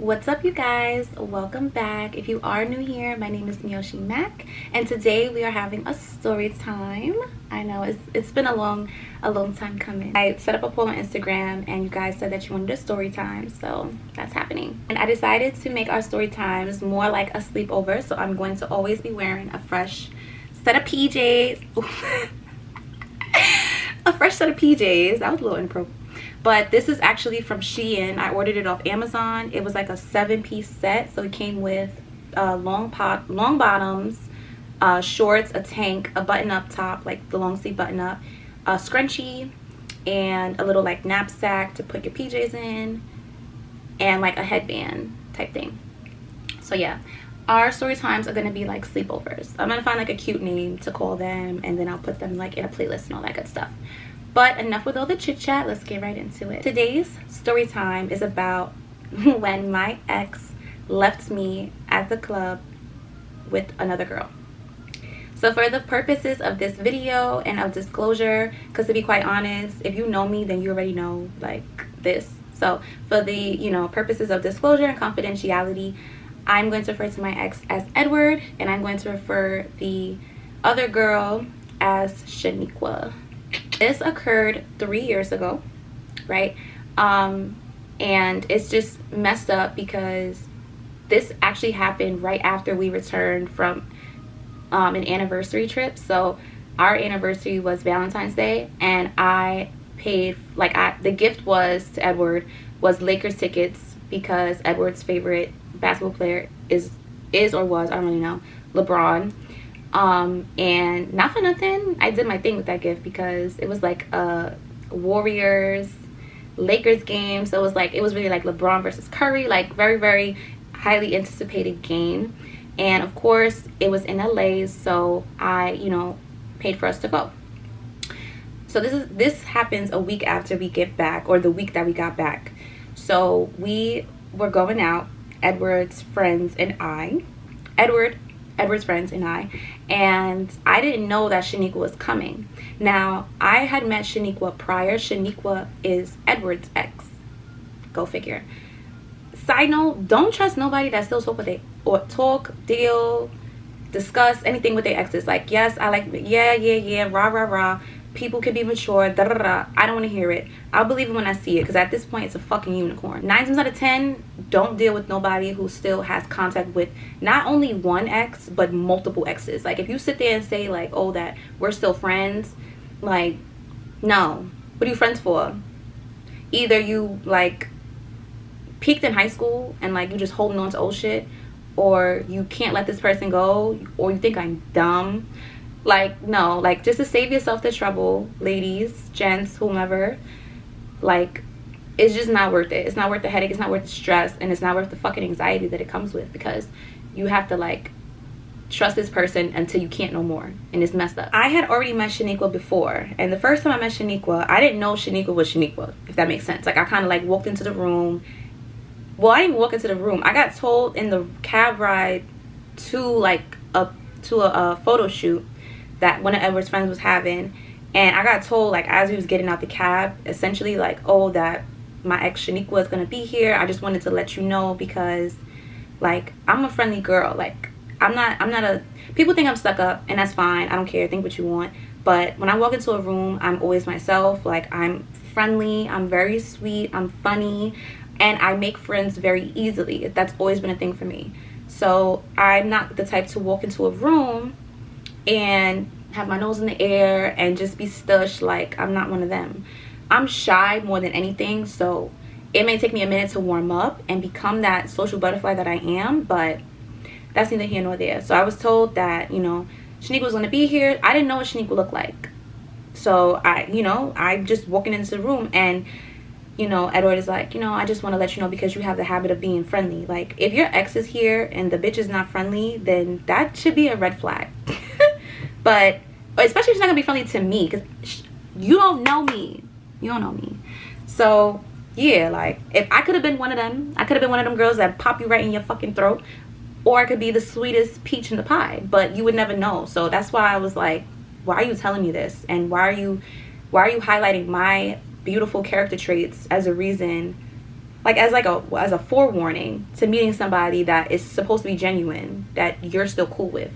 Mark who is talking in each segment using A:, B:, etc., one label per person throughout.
A: What's up, you guys? Welcome back. If you are new here, my name is Miyoshi Mac, and today we are having a story time. I know it's been a long time coming. I set up a poll on Instagram, and you guys said that you wanted a story time, so that's happening. And I decided to make our story times more like a sleepover, so I'm going to always be wearing a fresh set of PJs. A fresh set of PJs. That was a little inappropriate. But this is actually from Shein. I ordered it off Amazon. It was like a 7-piece set. So it came with long bottoms, shorts, a tank, a button-up top, like the long sleeve button-up, a scrunchie, and a little like knapsack to put your PJs in, and like a headband type thing. So yeah, our story times are going to be like sleepovers. I'm going to find like a cute name to call them, and then I'll put them like in a playlist and all that good stuff. But enough with all the chit chat, let's get right into it. Today's story time is about when my ex left me at the club with another girl. So for the purposes of this video and of disclosure, because to be quite honest, if you know me, then you already know like this. So for the purposes of disclosure and confidentiality, I'm going to refer to my ex as Edward, and I'm going to refer the other girl as Shaniqua. This occurred 3 years ago, right? And it's just messed up because this actually happened right after we returned from an anniversary trip. So our anniversary was Valentine's Day, and I paid the gift was to Edward was Lakers tickets, because Edward's favorite basketball player is or was, I don't really know, LeBron. And not for nothing, I did my thing with that gift because it was like a Warriors Lakers game. So it was really like LeBron versus Curry, like very, very highly anticipated game. And of course it was in LA, so I paid for us to go. So this happens a week after we get back, or the week that we got back. So we were going out, Edward's friends and I, and I didn't know that Shaniqua was coming. Now, I had met Shaniqua prior. Shaniqua is Edward's ex. Go figure. Side note, don't trust nobody that still talk, deal, discuss anything with their exes. Like, yes, I like, yeah, rah. People can be mature, da da da. I don't want to hear it. I'll believe it when I see it, because at this point it's a fucking unicorn. 9 times out of 10, don't deal with nobody who still has contact with not only one ex but multiple exes. Like, if you sit there and say like, oh, that we're still friends, like, no. What are you friends for? Either you like peaked in high school and like you just holding on to old shit, or you can't let this person go, or you think I'm dumb. Like, no, like, just to save yourself the trouble, ladies, gents, whomever, like, it's just not worth it. It's not worth the headache, it's not worth the stress, and it's not worth the fucking anxiety that it comes with, because you have to like trust this person until you can't no more, and it's messed up. I had already met Shaniqua before, and the first time I met Shaniqua, I didn't know Shaniqua was Shaniqua, if that makes sense. Like, I kind of like walked into the room. Well, I didn't even walk into the room. I got told in the cab ride to a photo shoot that one of Edward's friends was having, and I got told, like, as we was getting out the cab, essentially like, oh, that my ex Shaniqua is gonna be here. I just wanted to let you know, because like, I'm a friendly girl. Like, I'm not a, people think I'm stuck up, and that's fine. I don't care, think what you want. But when I walk into a room, I'm always myself. Like, I'm friendly, I'm very sweet, I'm funny, and I make friends very easily. That's always been a thing for me. So I'm not the type to walk into a room and have my nose in the air and just be stush. Like, I'm not one of them. I'm shy more than anything, so it may take me a minute to warm up and become that social butterfly that I am, but that's neither here nor there. So I was told that, Shaniqua was going to be here. I didn't know what Shaniqua looked like. So I just walking into the room, and Edward is like, I just want to let you know, because you have the habit of being friendly. Like, if your ex is here and the bitch is not friendly, then that should be a red flag. But especially if she's not gonna be friendly to me, because you don't know me. So yeah, like, if I could have been one of them, I could have been one of them girls that pop you right in your fucking throat, or I could be the sweetest peach in the pie, but you would never know. So that's why I was like, why are you telling me this, and why are you highlighting my beautiful character traits as a reason like as a forewarning to meeting somebody that is supposed to be genuine, that you're still cool with.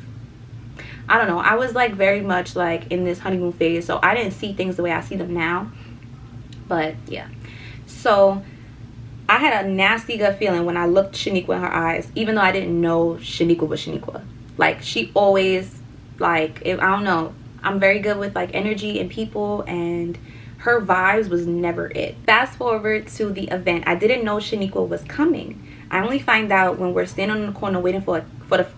A: I don't know. I was like very much like in this honeymoon phase, so I didn't see things the way I see them now. But yeah. So I had a nasty gut feeling when I looked Shaniqua in her eyes, even though I didn't know Shaniqua was Shaniqua. Like, she always, like, I don't know. I'm very good with like energy and people, and her vibes was never it. Fast forward to the event. I didn't know Shaniqua was coming. I only find out when we're standing on the corner waiting for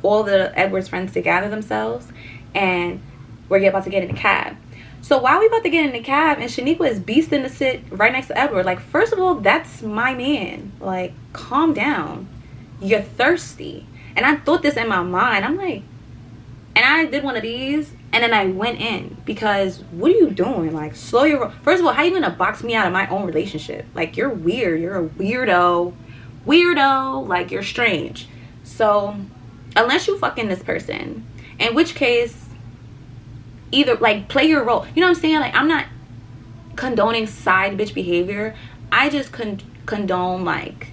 A: all the Edwards friends to gather themselves, and we're about to get in the cab. So while we about to get in the cab and Shaniqua is beasting to sit right next to Edward, like, first of all, that's my man. Like, calm down. You're thirsty. And I thought this in my mind. I'm like, and I did one of these, and then I went in, because what are you doing? Like, slow your roll. First of all, how you gonna box me out of my own relationship? Like, you're weird. You're a weirdo. Like, you're strange. So unless you fucking this person, in which case, either like play your role. You know what I'm saying? Like, I'm not condoning side bitch behavior. I just condone like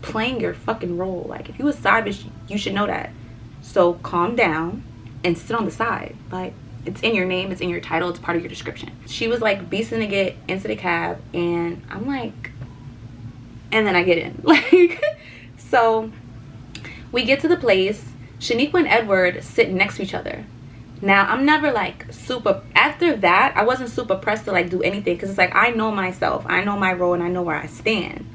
A: playing your fucking role. Like, if you a side bitch, you should know that. So calm down and sit on the side. Like, it's in your name, it's in your title, it's part of your description. She was like beasting to get into the cab, and I'm like, and then I get in. Like, so we get to the place. Shaniqua and Edward sit next to each other. Now, I'm never like super, after that, I wasn't super pressed to like do anything, because it's like, I know myself, I know my role, and I know where I stand.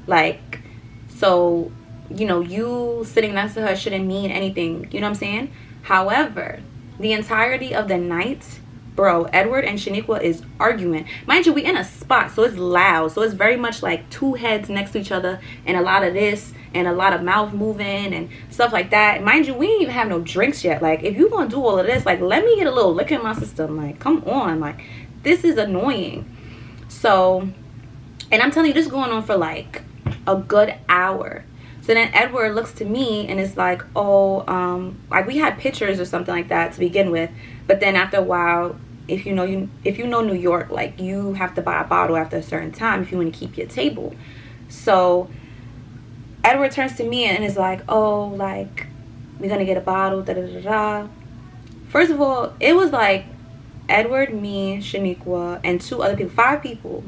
A: Like, so, you know, you sitting next to her shouldn't mean anything, you know what I'm saying? However, the entirety of the night, bro, Edward and Shaniqua is arguing. Mind you, we in a spot, so it's loud. So it's very much like two heads next to each other, and a lot of this, and a lot of mouth moving and stuff like that. Mind you, we ain't even have no drinks yet. Like, if you gonna do all of this, like, let me get a little liquor in my system. Like, come on. Like, this is annoying. So, and I'm telling you, this is going on for like a good hour. So then Edward looks to me and is like, oh, like, we had pictures or something like that to begin with, but then after a while, if you know New York, like, you have to buy a bottle after a certain time if you want to keep your table. So Edward turns to me and is like, oh, like, we're gonna get a bottle, da da da da. First of all, it was like Edward, me, Shaniqua, and 2 other people, 5 people.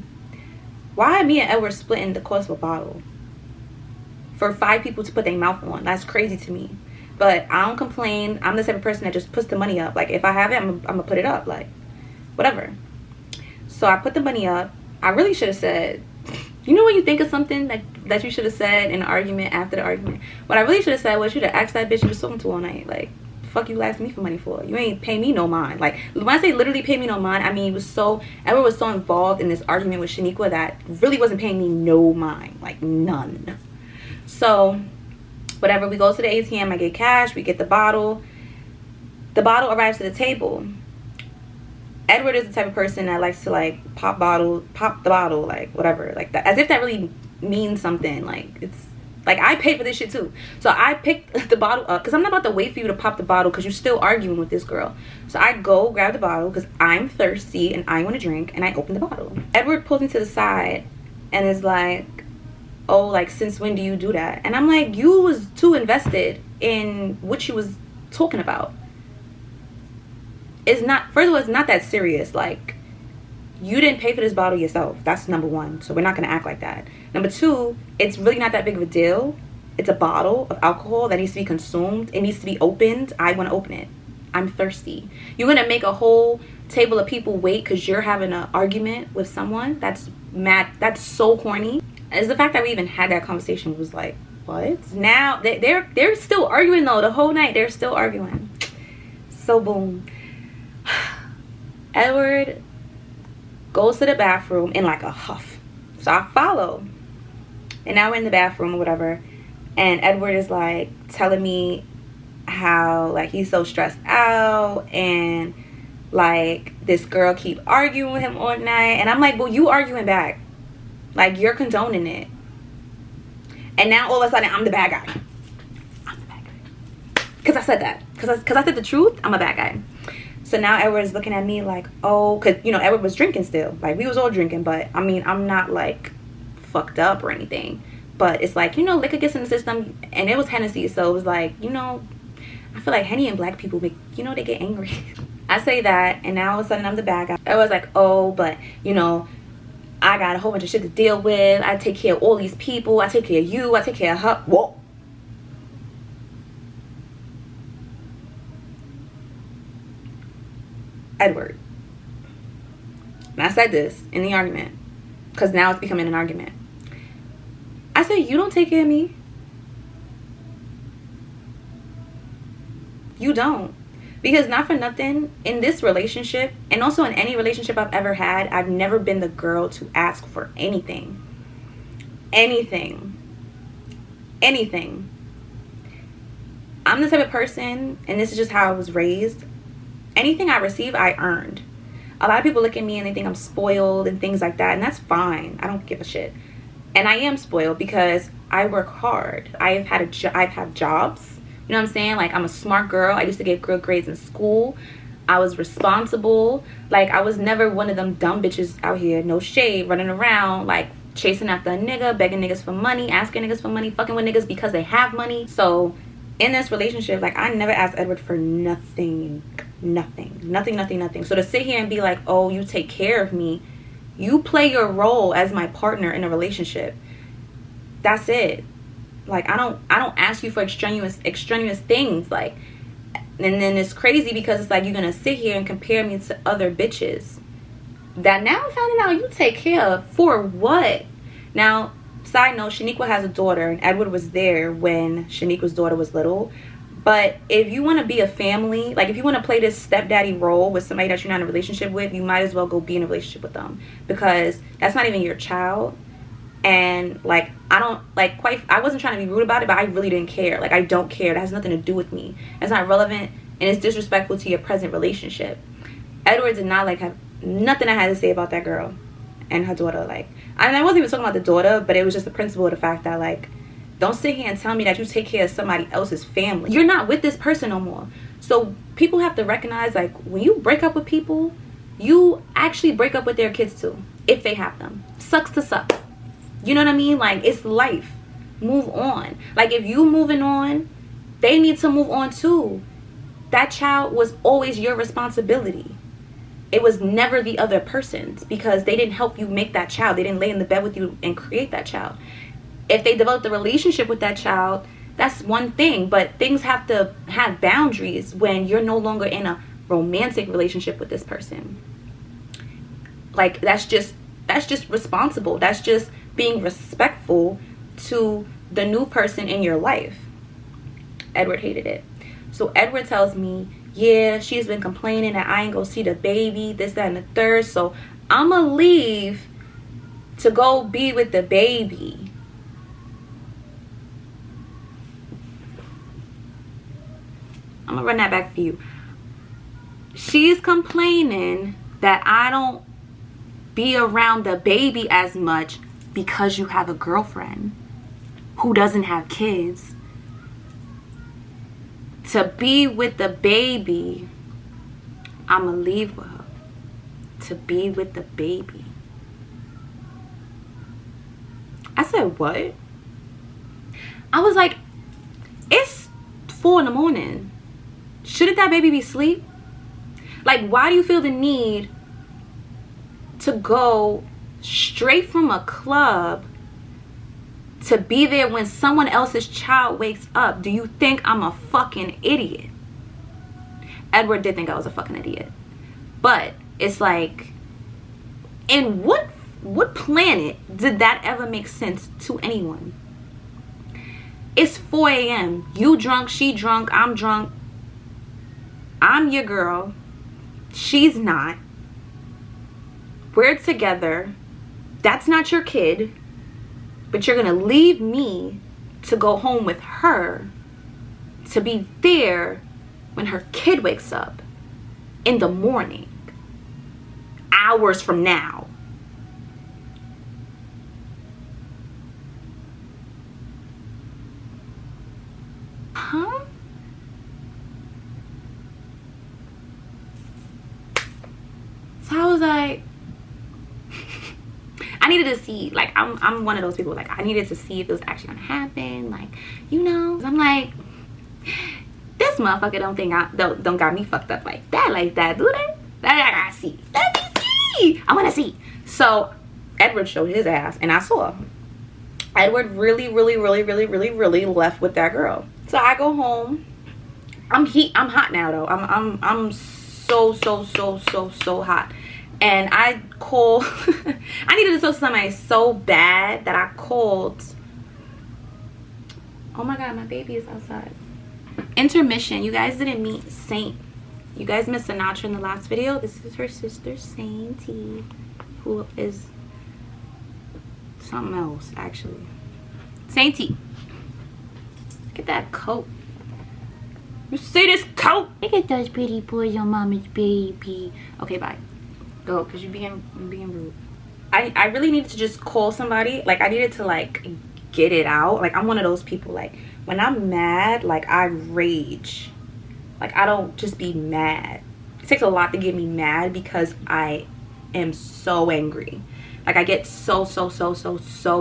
A: Why are me and Edward splitting the cost of a bottle for 5 people to put their mouth on? That's crazy to me. But I don't complain. I'm the type of person that just puts the money up. Like, if I have it, I'm gonna put it up. Like, whatever. So I put the money up. I really should have said, you know when you think of something that you should have said in an argument after the argument? What I really should have said was, you should have asked that bitch you was talking to all night. Like, fuck you asking me for money for? You ain't pay me no mind. Like, when I say literally pay me no mind, I mean, Edward was so involved in this argument with Shaniqua that really wasn't paying me no mind. Like, none. So whatever, we go to the ATM, I get cash, we get the bottle. The bottle arrives to the table. Edward is the type of person that likes to like pop the bottle, like whatever, like that, as if that really means something. Like, it's like, I paid for this shit too. So I picked the bottle up, because I'm not about to wait for you to pop the bottle because you're still arguing with this girl. So I go grab the bottle because I'm thirsty and I want to drink, and I open the bottle. Edward pulls me to the side and is like, oh, like, since when do you do that? And I'm like, you was too invested in what she was talking about. It's not, first of all, it's not that serious. Like, you didn't pay for this bottle yourself. That's number 1. So we're not going to act like that. Number 2, it's really not that big of a deal. It's a bottle of alcohol that needs to be consumed. It needs to be opened. I want to open it. I'm thirsty. You're going to make a whole table of people wait because you're having an argument with someone? That's mad. That's so corny. Is the fact that we even had that conversation was like, what? Now they're still arguing though. The whole night they're still arguing. So boom, Edward goes to the bathroom in like a huff. So I follow, and now we're in the bathroom or whatever, and Edward is like telling me how like he's so stressed out, and like this girl keep arguing with him all night. And I'm like, well, you arguing back. Like, you're condoning it. And now all of a sudden I'm the bad guy. I'm the bad guy. Because I said that. Because I said the truth, I'm a bad guy. So now Edward's looking at me like, oh, because, you know, Edward was drinking still. Like, we was all drinking. But, I mean, I'm not, like, fucked up or anything. But it's like, you know, liquor gets in the system, and it was Hennessy, so it was like, you know, I feel like Henny and black people make, you know, they get angry. I say that, and now all of a sudden I'm the bad guy. I was like, oh, but, you know, I got a whole bunch of shit to deal with. I take care of all these people. I take care of you. I take care of her. Whoa. Edward. And I said this in the argument, because now it's becoming an argument. I said, you don't take care of me. You don't. Because not for nothing, in this relationship, and also in any relationship I've ever had, I've never been the girl to ask for anything. Anything. Anything. I'm the type of person, and this is just how I was raised, anything I receive, I earned. A lot of people look at me and they think I'm spoiled and things like that, and that's fine. I don't give a shit. And I am spoiled because I work hard. I've had jobs. You know what I'm saying? Like, I'm a smart girl. I used to get good grades in school. I was responsible. Like, I was never one of them dumb bitches out here, no shade, running around, like, chasing after a nigga, begging niggas for money, asking niggas for money, fucking with niggas because they have money. So, in this relationship, like, I never asked Edward for nothing. Nothing. So, to sit here and be like, oh, you take care of me, you play your role as my partner in a relationship. That's it. Like, I don't ask you for extraneous things. Like, and then it's crazy because it's like, you're gonna sit here and compare me to other bitches that now I'm finding out you take care of. For what? Now, side note, Shaniqua has a daughter, and Edward was there when Shaniqua's daughter was little. But if you want to be a family, like, if you want to play this stepdaddy role with somebody that you're not in a relationship with, you might as well go be in a relationship with them, because that's not even your child. And, like, I wasn't trying to be rude about it, but I really didn't care. Like, I don't care. That has nothing to do with me. It's not relevant, and it's disrespectful to your present relationship. Edward did not, like, have nothing I had to say about that girl and her daughter. Like, and I wasn't even talking about the daughter, but it was just the principle of the fact that, like, don't sit here and tell me that you take care of somebody else's family. You're not with this person no more. So people have to recognize, like, when you break up with people, you actually break up with their kids too, if they have them. Sucks to suck. You know what I mean? Like, it's life. Move on. Like, if you moving on, they need to move on too. That child was always your responsibility. It was never the other person's, because they didn't help you make that child. They didn't lay in the bed with you and create that child. If they developed a relationship with that child, that's one thing. But things have to have boundaries when you're no longer in a romantic relationship with this person. Like, that's just responsible. That's just being respectful to the new person in your life. Edward hated it. So Edward tells me, yeah, she's been complaining that I ain't go see the baby, this, that, and the third. So I'ma leave to go be with the baby. I'm gonna run that back for you. She's complaining that I don't be around the baby as much because you have a girlfriend who doesn't have kids. To be with the baby, I'ma leave with her. To be with the baby. I said, what? I was like, it's 4 a.m. Shouldn't that baby be asleep? Like, why do you feel the need to go straight from a club to be there when someone else's child wakes up? Do you think I'm a fucking idiot? Edward did think I was a fucking idiot. But it's like, in what planet did that ever make sense to anyone? It's 4 a.m. You drunk, she drunk, I'm drunk. I'm your girl. She's not. We're together. That's not your kid. But you're going to leave me to go home with her, to be there when her kid wakes up in the morning, hours from now. Huh? So I was like, I needed to see, like, I'm one of those people, like, I needed to see if it was actually gonna happen, like, you know. I'm like, this motherfucker don't got me fucked up like that, do they? I gotta see. Let me see. I wanna see. So Edward showed his ass, and I saw Edward really left with that girl. So I go home. I'm hot now though. I'm so hot. And I called I needed to tell somebody so bad that I called. Oh my god, my baby is outside. Intermission. You guys didn't meet Saint. You guys missed Sinatra in the last video. This is her sister Sainty, who is something else actually. Sainty, look at that coat. You see this coat? Look at those pretty boys on mama's baby. Okay, bye. Go, because you're being rude. I really needed to just call somebody. Like, I needed to, like, get it out. Like, I'm one of those people, like, when I'm mad, like, I rage. Like, I don't just be mad. It takes a lot to get me mad because I am so angry. Like, I get so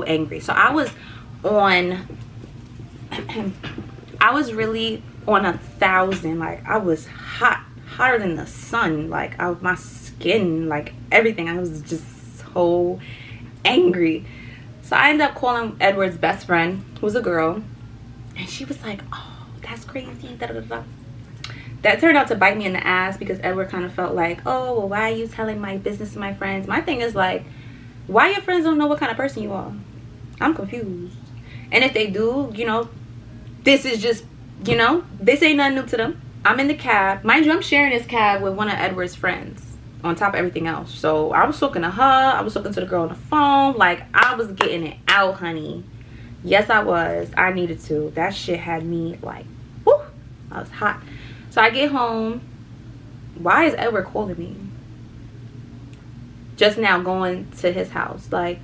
A: angry. So I was on I was really on 1,000. Like, I was hotter than the sun. Like, my skin, like, everything. I was just so angry. So I ended up calling Edward's best friend, who was a girl, and she was like, oh, that's crazy, da da da. That turned out to bite me in the ass because Edward kind of felt like, oh, well, why are you telling my business to my friends? My thing is, like, why your friends don't know what kind of person you are? I'm confused. And if they do, you know, this is just, you know, this ain't nothing new to them. I'm in the cab. Mind you, I'm sharing this cab with one of Edward's friends on top of everything else. So I was talking to her. I was talking to the girl on the phone. Like, I was getting it out, honey. Yes, I was. I needed to. That shit had me, like, whoo. I was hot. So I get home. Why is Edward calling me? Just now going to his house. Like,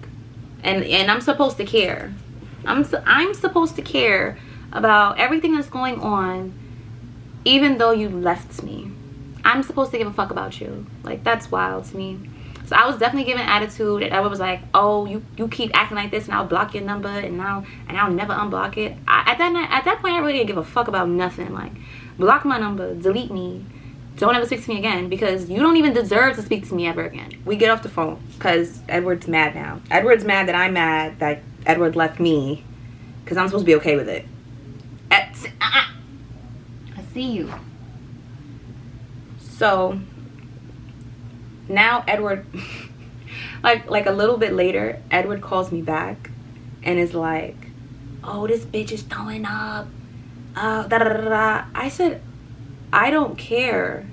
A: and I'm supposed to care. I'm supposed to care about everything that's going on, even though you left me. I'm supposed to give a fuck about you. Like, that's wild to me. So I was definitely giving attitude, and Edward was like, oh, you keep acting like this and I'll block your number and I'll never unblock it. At that point I really didn't give a fuck about nothing. Like, block my number, delete me, don't ever speak to me again, because you don't even deserve to speak to me ever again. We get off the phone because Edward's mad now. Edward's mad that I'm mad that Edward left me because I'm supposed to be okay with it. I see you. So now Edward, like a little bit later, Edward calls me back and is like, oh, this bitch is throwing up. Da, da, da, da. I said, I don't care.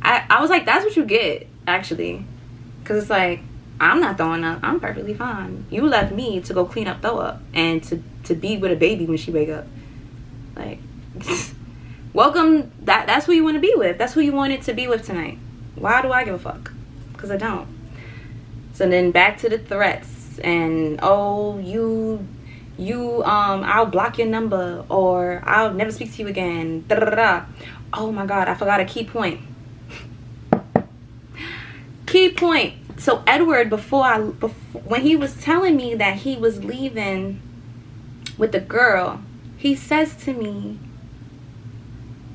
A: I was like, that's what you get, actually. Because it's like, I'm not throwing up. I'm perfectly fine. You left me to go clean up throw up and to be with a baby when she wake up. Like, welcome. That's who you want to be with. That's who you wanted to be with tonight. Why do I give a fuck? Because I don't. So then back to the threats. And, oh, I'll block your number, or I'll never speak to you again. Da, da, da, da. Oh my god, I forgot a key point. Key point. So Edward, before when he was telling me that he was leaving with the girl, he says to me,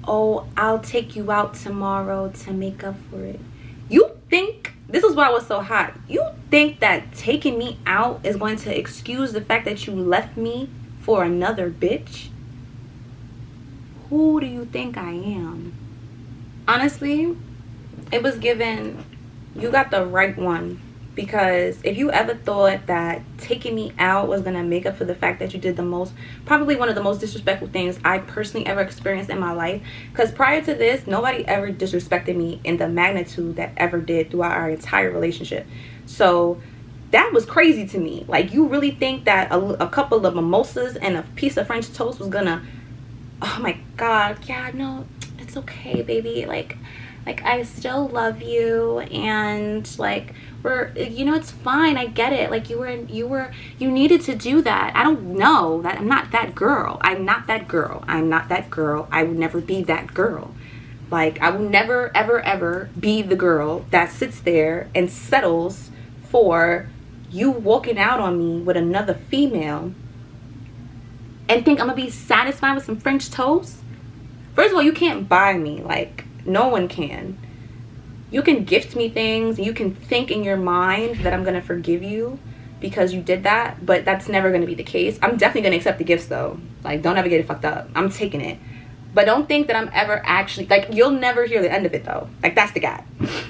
A: oh, I'll take you out tomorrow to make up for it. You think, this is why I was so hot, you think that taking me out is going to excuse the fact that you left me for another bitch? Who do you think I am? Honestly, it was given, you got the right one. Because if you ever thought that taking me out was going to make up for the fact that you did probably one of the most disrespectful things I personally ever experienced in my life. Because prior to this, nobody ever disrespected me in the magnitude that ever did throughout our entire relationship. So that was crazy to me. Like, you really think that a couple of mimosas and a piece of French toast was going to, oh my God, yeah, no, it's okay, baby. Like I still love you, and like, it's fine. I get it. Like, you needed to do that. I don't know that I'm not that girl. I'm not that girl. I would never be that girl. Like, I will never, ever, ever be the girl that sits there and settles for you walking out on me with another female and think I'm gonna be satisfied with some French toast? First of all, you can't buy me. Like, no one can. You can gift me things. You can think in your mind that I'm gonna forgive you because you did that, but that's never gonna be the case. I'm definitely gonna accept the gifts though. Like, don't ever get it fucked up. I'm taking it. But don't think that I'm ever actually, like, you'll never hear the end of it though. Like, that's the guy.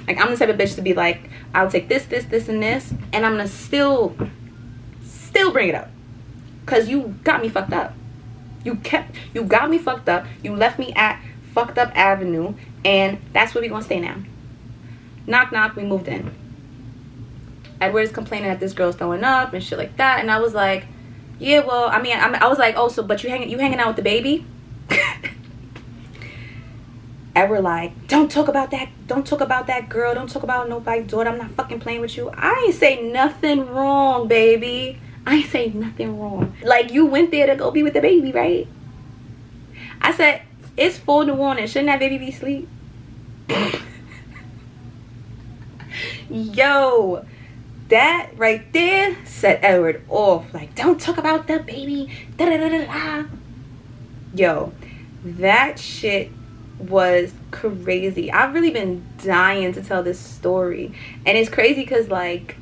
A: Like, I'm the type of bitch to be like, I'll take this, this, this, and this, and I'm gonna still bring it up. Cause you got me fucked up. You got me fucked up. You left me at fucked up avenue, and that's where we gonna stay now. Knock, knock, we moved in. Edward is complaining that this girl's throwing up and shit like that, and I was like, yeah, well, I mean, I was like, oh, so, but you hanging out with the baby? Edward like, don't talk about that girl, don't talk about nobody's daughter, I'm not fucking playing with you. I ain't say nothing wrong, baby. I ain't say nothing wrong. Like, you went there to go be with the baby, right? I said, it's 4 in the morning, shouldn't that baby be asleep? Yo, that right there set Edward off. Like, don't talk about the baby, da da da da da. Yo, that shit was crazy. I've really been dying to tell this story, and it's crazy because, like,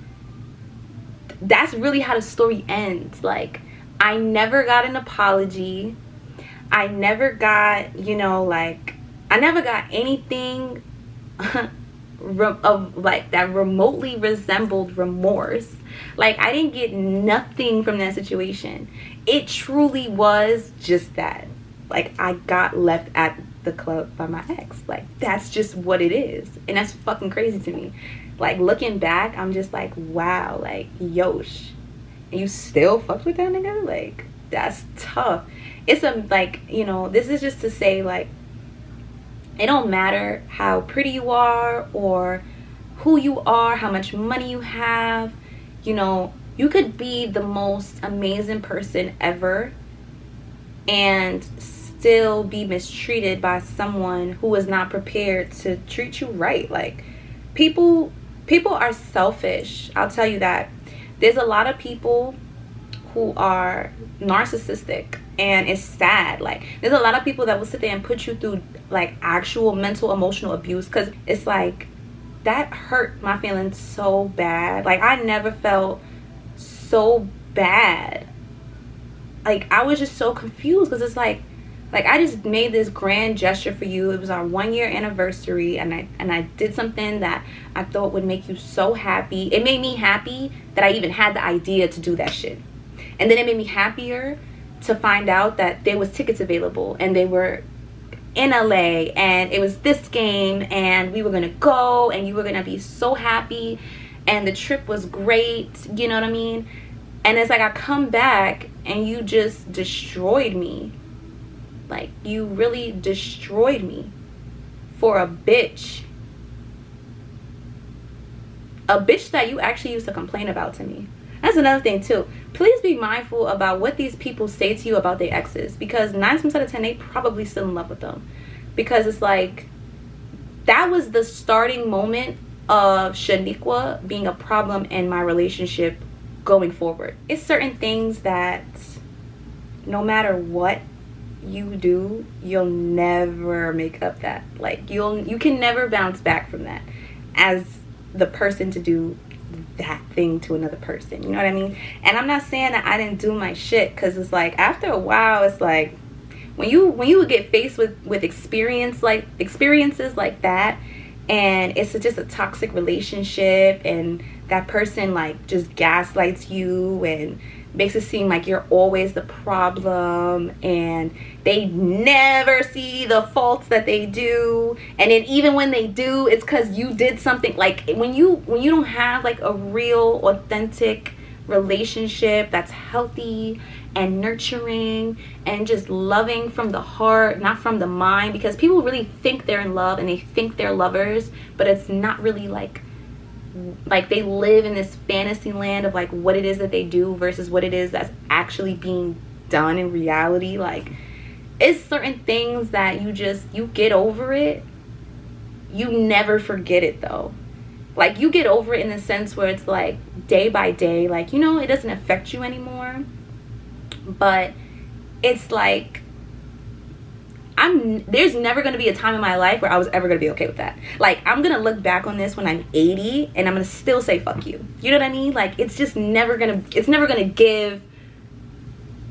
A: that's really how the story ends. Like, I never got an apology. I never got, you know, like, I never got anything of like that remotely resembled remorse. Like, I didn't get nothing from that situation. It truly was just that. Like, I got left at the club by my ex. Like, that's just what it is, and that's fucking crazy to me. Like, looking back, I'm just like, wow, like, yosh, and you still fucked with that nigga? Like, that's tough. It's a, like, you know, this is just to say, like, it don't matter how pretty you are or who you are, how much money you have. You know, you could be the most amazing person ever and still be mistreated by someone who is not prepared to treat you right. Like, people are selfish. I'll tell you that. There's a lot of people who are narcissistic, and it's sad. Like, there's a lot of people that will sit there and put you through, like, actual mental emotional abuse, because it's like, that hurt my feelings so bad. Like, I never felt so bad. Like, I was just so confused, because it's like I just made this grand gesture for you. It was our 1-year anniversary, and I did something that I thought would make you so happy. It made me happy that I even had the idea to do that shit. And then it made me happier to find out that there was tickets available, and they were in LA, and it was this game, and we were gonna go, and you were gonna be so happy, and the trip was great, you know what I mean? And it's like, I come back and you just destroyed me. Like, you really destroyed me for a bitch. A bitch that you actually used to complain about to me. That's another thing too. Please be mindful about what these people say to you about their exes, because 9 times out of 10 they probably still in love with them. Because it's like, that was the starting moment of Shaniqua being a problem in my relationship going forward. It's certain things that no matter what you do, you'll never make up that. Like, you can never bounce back from that as the person to do that thing to another person, you know what I mean? And I'm not saying that I didn't do my shit, because it's like, after a while, it's like, when you would get faced with experiences like that, and it's just a toxic relationship, and that person, like, just gaslights you and makes it seem like you're always the problem, and they never see the faults that they do, and then even when they do, it's because you did something. Like, when you don't have, like, a real authentic relationship that's healthy and nurturing and just loving from the heart, not from the mind, because people really think they're in love and they think they're lovers, but it's not really like they live in this fantasy land of, like, what it is that they do versus what it is that's actually being done in reality. Like, it's certain things that you get over it. You never forget it though. like, you get over it in the sense where it's like day by day, like, you know, it doesn't affect you anymore. But it's like, there's never going to be a time in my life where I was ever going to be okay with that. Like, I'm going to look back on this when I'm 80 and I'm going to still say fuck you. You know what I mean? Like, it's just never going to, it's never going to give,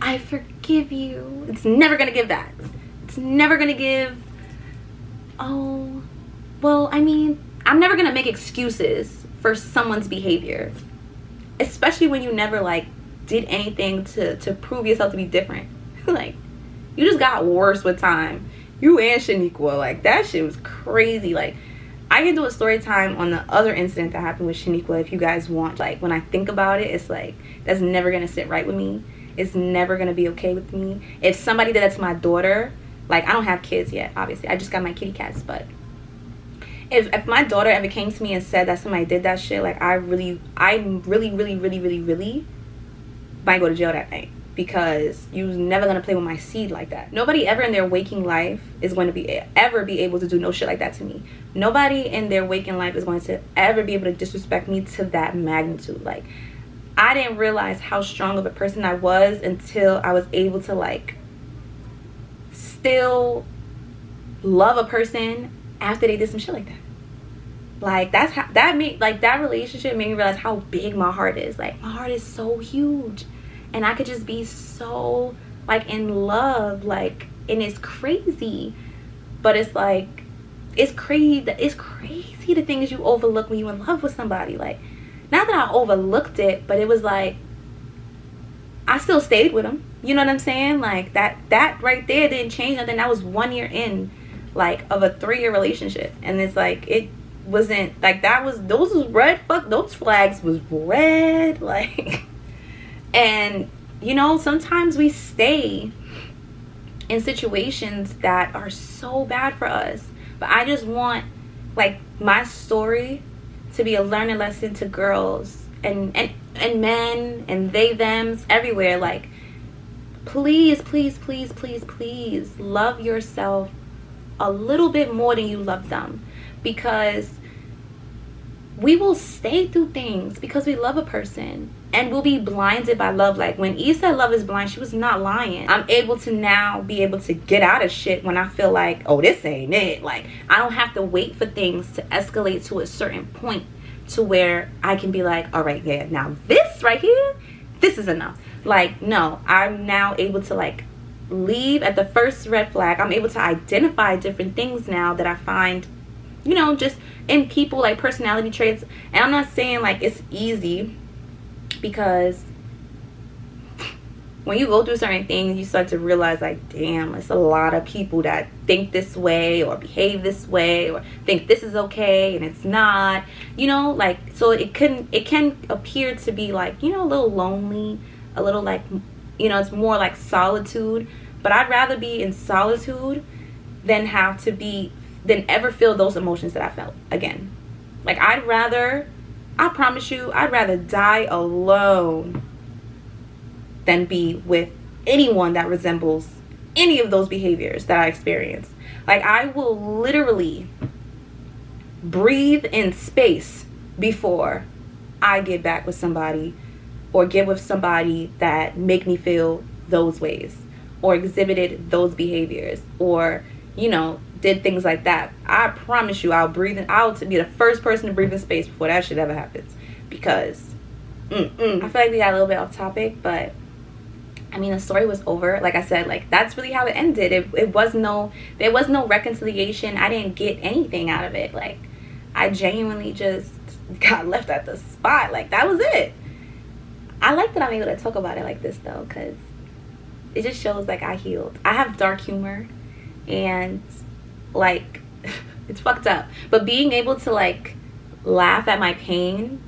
A: I forgive you. It's never going to give that. It's never going to give, oh, well, I mean, I'm never going to make excuses for someone's behavior. Especially when you never, like, did anything to prove yourself to be different. Like, you just got worse with time. You and Shaniqua, like, that shit was crazy. Like, I can do a story time on the other incident that happened with Shaniqua if you guys want. Like, when I think about it, it's like, that's never gonna sit right with me. It's never gonna be okay with me. If somebody did that to my daughter, like, I don't have kids yet, obviously. I just got my kitty cats, but if my daughter ever came to me and said that somebody did that shit, like, I really might go to jail that night. Because you're never going to play with my seed like that. Nobody ever in their waking life is going to ever be able to do no shit like that to me. Nobody in their waking life is going to ever be able to disrespect me to that magnitude. Like, I didn't realize how strong of a person I was until I was able to, like, still love a person after they did some shit like that. Like, that's how that relationship made me realize how big my heart is. Like, my heart is so huge. And I could just be so, like, in love, like, and it's crazy. But it's like, it's crazy the things you overlook when you're in love with somebody. Like, not that I overlooked it, but it was like, I still stayed with him. You know what I'm saying? Like, that right there didn't change nothing. That was 1 year in, like, of a 3-year relationship. And it's like, it wasn't, like, those flags was red, like... And, you know, sometimes we stay in situations that are so bad for us. But I just want, like, my story to be a learning lesson to girls and men and they, thems, everywhere. Like, please love yourself a little bit more than you love them. Because we will stay through things because we love a person. And we'll be blinded by love. Like, when Eve said love is blind, she was not lying. I'm able to now be able to get out of shit when I feel like, oh, this ain't it. Like, I don't have to wait for things to escalate to a certain point to where I can be like, all right, yeah, now this right here, this is enough. Like, no, I'm now able to, like, leave at the first red flag. I'm able to identify different things now that I find, you know, just in people, like personality traits. And I'm not saying, like, it's easy. Because when you go through certain things, you start to realize, like, damn, it's a lot of people that think this way or behave this way or think this is okay and it's not, you know, like, so it can appear to be, like, you know, a little lonely, a little, like, you know, it's more like solitude. But I'd rather be in solitude than ever feel those emotions that I felt again. Like, I promise you, I'd rather die alone than be with anyone that resembles any of those behaviors that I experienced. Like, I will literally breathe in space before I get back with somebody or get with somebody that make me feel those ways or exhibited those behaviors or, you know, did things like that. I promise you, I'll be the first person to breathe in space before that shit ever happens. Because I feel like we got a little bit off topic, but I mean, the story was over. Like I said, like, that's really how it ended. There was no reconciliation. I didn't get anything out of it. Like, I genuinely just got left at the spot. Like, that was it. I like that I'm able to talk about it like this, though, because it just shows, like, I healed. I have dark humor, and, like, it's fucked up. But being able to, like, laugh at my pain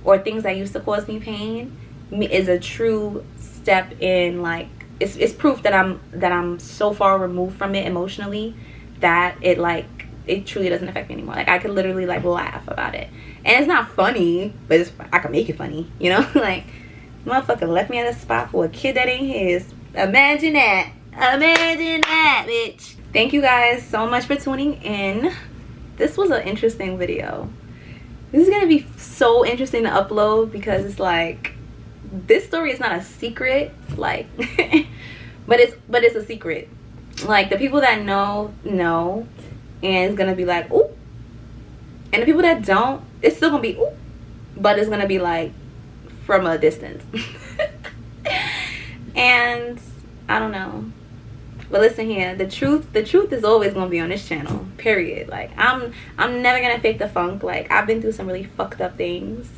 A: or things that used to cause me pain is a true step in, like, it's proof that I'm so far removed from it emotionally that it truly doesn't affect me anymore. Like, I could literally, like, laugh about it. And it's not funny, but I can make it funny, you know? Like, motherfucker left me at a spot for a kid that ain't his. Imagine that. Imagine that, bitch. Thank you guys so much for tuning in. This was an interesting video. This is gonna be so interesting to upload because it's like, this story is not a secret, like, but it's a secret. Like, the people that know, and it's gonna be like, ooh. And the people that don't, it's still gonna be ooh, but it's gonna be like from a distance. And I don't know. But listen here, the truth is always gonna be on this channel. Period. Like, I'm never gonna fake the funk. Like, I've been through some really fucked up things,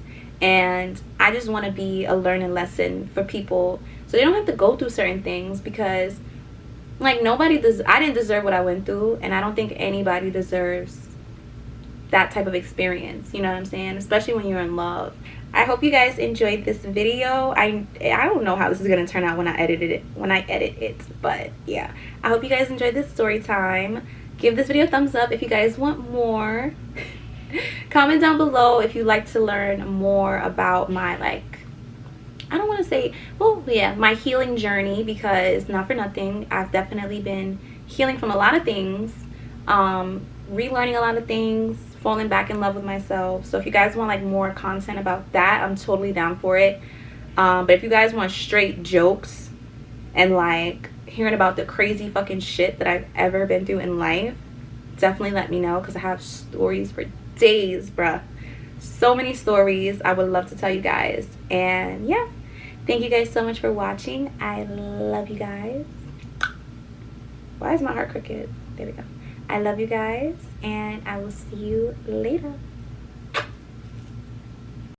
A: and I just want to be a learning lesson for people so they don't have to go through certain things, because like, I didn't deserve what I went through, and I don't think anybody deserves that type of experience, you know what I'm saying? Especially when you're in love. I hope you guys enjoyed this video. I don't know how this is gonna turn out when I edit it, but yeah, I hope you guys enjoyed this story time. Give this video a thumbs up if you guys want more. Comment down below if you'd like to learn more about my, like, I don't want to say, well, yeah, my healing journey, because not for nothing, I've definitely been healing from a lot of things, relearning a lot of things, falling back in love with myself. So if you guys want like more content about that, I'm totally down for it. But if you guys want straight jokes and like hearing about the crazy fucking shit that I've ever been through in life, definitely let me know, because I have stories for days, bruh. So many stories I would love to tell you guys. And yeah, thank you guys so much for watching. I love you guys. Why is my heart crooked? There we go. I love you guys, and I will see you later.